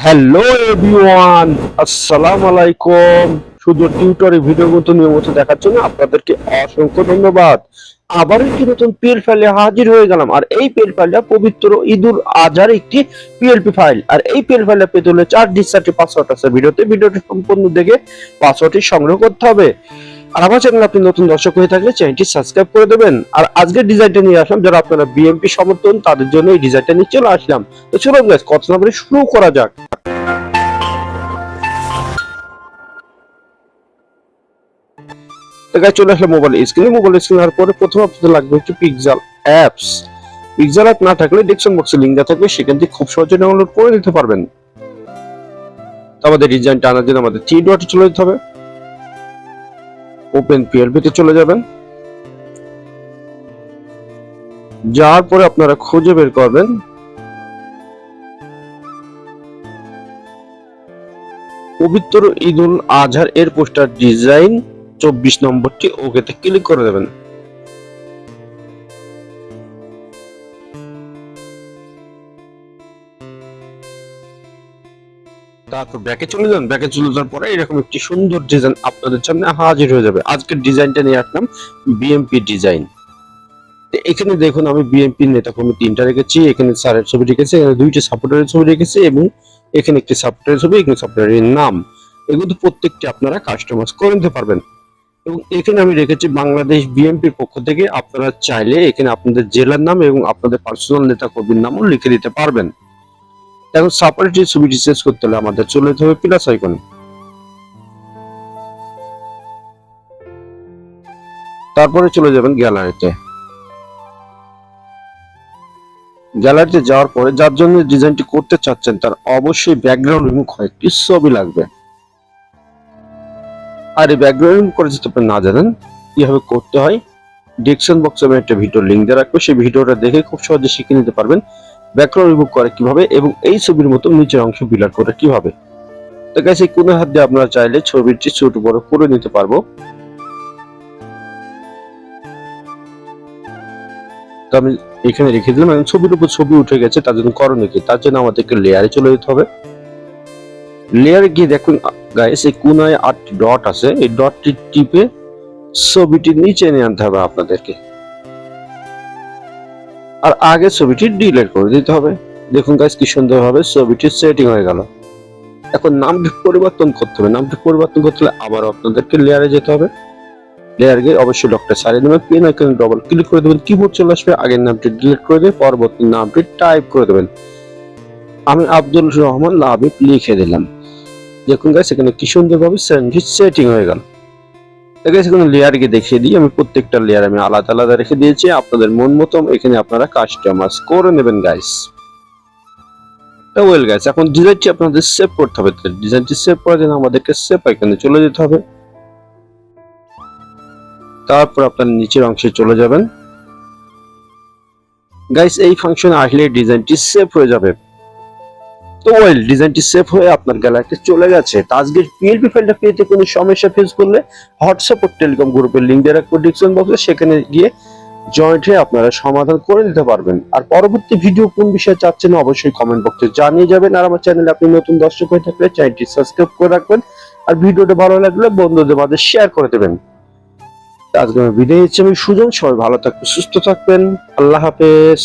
Hello everyone, আসসালামু আলাইকুম। শুধু টিউটরে ভিডিও মতো নিয়মিত দেখার জন্য আপনাদেরকে অসংখ্য ধন্যবাদ। আবার একটি নতুন পিএল ফাইলে হাজির হয়ে গেলাম। আর এই পিএল ফাইলটা পবিত্র ঈদুল আজহার একটি পিএলপি ফাইল। আর এই পিএল ফাইলটা পেতে হলে 4 ডিজিটের পাসওয়ার্ড আছে ভিডিওটি সম্পূর্ণ দেখে পাসওয়ার্ডটি সংগ্রহ করতে হবে। আর আমার চ্যানেল আপনি নতুন দর্শক হয়ে থাকলে চ্যানেলটি সাবস্ক্রাইব করে দেবেন। আর আজকের ডিজাইনটা নিয়ে আসলাম যারা আপনারা বিএমপি সমর্থন তাদের জন্য এই ডিজাইনটা নিয়ে চলে আসলাম। তো চলুন গাইস, কথা না বলে শুরু করা যাক। তো গাইস, চলে আসলে মোবাইল স্ক্রিনে আর পরে প্রথম আপনাদের লাগবে হচ্ছে পিক্সেল অ্যাপস। পিক্সেল অ্যাপ না থাকলে ডেসক্রিপশন বক্সে লিংক দেওয়া থাকবে, সেখান থেকে খুব সহজে ডাউনলোড করে নিতে পারবেন। তো আমাদের ডিজাইনটা আনার জন্য আমাদের থ্রি ডটে চলে যেতে হবে। ওপেন পিএলপি তে চলে যাবেন। যাওয়ার পরে আপনারা খুঁজে বের করবেন পবিত্র ঈদুল আজহার এর পোস্টার ডিজাইন 24 নম্বরটি ওকেতে ক্লিক করে দেবেন। তারপর ব্যাকে চলে যান। ব্যাকে চলে যাওয়ার পরে এরকম একটি সুন্দর ডিজাইন আপনাদের সামনে হাজির হয়ে যাবে। আজকের ডিজাইনটা নিয়ে আসলাম বিএমপি ডিজাইন। এখানে দেখুন আমি বিএমপি নেতাকর্মী 3টা রেখেছি, এখানে স্যারের ছবি রেখেছি, এখানে 2টি সাপোর্টারের ছবি রেখেছি এবং এখানে একটি সাপোর্টারের ছবি, এখানে সাপোর্টারের নাম। এগুলো প্রত্যেকটি আপনারা কাস্টমাইজ করে নিতে পারবেন। এবং এখানে আমি রেখেছি বাংলাদেশ বিএমপির পক্ষ থেকে। আপনারা চাইলে এখানে আপনাদের জেলার নাম এবং আপনাদের পার্সোনাল নেতাকর্মীর নামও লিখে দিতে পারবেন। এখন সাপারেটের ছবিটি চেঞ্জ করতে হলে আমাদের চলে যেতে হবে প্লাস আইকনে। তারপরে চলে যাবেন গ্যালারিতে। গ্যালারিতে যাওয়ার পরে যার জন্য ডিজাইনটি করতে চাচ্ছেন তার অবশ্যই ব্যাকগ্রাউন্ড রিমুভ হয় একটি ছবি লাগবে। আর এই ব্যাকগ্রাউন্ড রিমুভ করে যদি আপনি না জানেন কিভাবে করতে হয়, ডেসক্রিপশন বক্সে আমি একটা ভিডিও লিংক দিয়ে রাখবো, সেই ভিডিওটা দেখে খুব সহজে শিখে নিতে পারবেন ব্যাকগ্রাউন্ড রিমুভ করে কিভাবে এবং এই ছবির মতো নিচের অংশ বিলার করে কিভাবে। তো গাইস, এই কোণের হাত দিয়ে আপনারা চাইলে ছবিটি ছোট বড় করে নিতে পারবো। তো আমি এখানে রেখে দিলাম। এখন ছবির উপর ছবি উঠে গেছে, তার জন্য করণীয় কি? তার জন্য আমাদেরকে লেয়ারে চলে যেতে হবে। লেয়ারে গিয়ে দেখুন গাইস, এই কোণায় 8টি ডট আছে, এই ডটটি টিপে ছবিটি নিচে নিয়ে আনতে হবে আপনাদেরকে। আর আগে ছবিটি ডিলিট করে দিতে হবে। দেখুন গাইস, কি সুন্দরভাবে ছবিটি সেটিং হয়ে গেল। এখন নামটি পরিবর্তন করতে হবে। নামটি পরিবর্তন করতে হলে আবার আপনাদেরকে লেয়ারে যেতে হবে। লেয়ার গিয়ে অবশ্যই লকটা সারিয়ে দেবেন, পেন আইকনে ডবল ক্লিক করে দেবেন, কিবোর্ড চলে আসবে। আগের নামটি ডিলিট করে দিয়ে পরবর্তী নামটি টাইপ করে দেবেন। আমি আব্দুল রহমান লাবিব লিখে দিলাম। দেখুন গাইস, এখানে কি সুন্দরভাবে সেটিং হয়ে গেল। এখানে লেয়ার গিয়ে দেখিয়ে দিই, আমি প্রত্যেকটা লেয়ার আমি আলাদা আলাদা রেখে দিয়েছি। আপনাদের মন মতো এখানে আপনারা কাস্টমাইজ করে নেবেন গাইস। ওয়েল গাইস, এখন ডিজাইনটি আপনাদের সেভ করতে হবে। ডিজাইনটি সেভ করার জন্য আমাদেরকে সেভ আইকনে চলে যেতে হবে। তারপর আপনার নিচের অংশে চলে যাবেন। গাইস, এই ফাংশন আসলে ডিজাইনটি সেভ হয়ে যাবে। তো ওয়েল, ডিজাইনটি সেভ হয়ে আপনার গ্যালারিতে চলে গেছে। তো আজকের পিএলপি ফাইলটা পেতে কোনো সমস্যা ফেস করলে হোয়াটসঅ্যাপ ও টেলিকম গ্রুপের লিংক দিয়ে রাখবো ডিসক্রিপশন বক্সে, সেখানে গিয়ে জয়েন্ট হয়ে আপনারা সমাধান করে নিতে পারবেন। আর পরবর্তী ভিডিও কোন বিষয়ে চাচ্ছেন অবশ্যই কমেন্ট বক্সে জানিয়ে যাবেন। আর আমার চ্যানেলে আপনি নতুন দর্শক হয়ে থাকলে চ্যানেলটি সাবস্ক্রাইব করে রাখবেন। আর ভিডিওটা ভালো লাগলে বন্ধুদের মাঝে শেয়ার করে দেবেন। আজকে আমি বিদায় নিচ্ছি, আমি সুজন। সবাই ভালো থাকবেন, সুস্থ থাকবেন। আল্লাহ হাফেজ।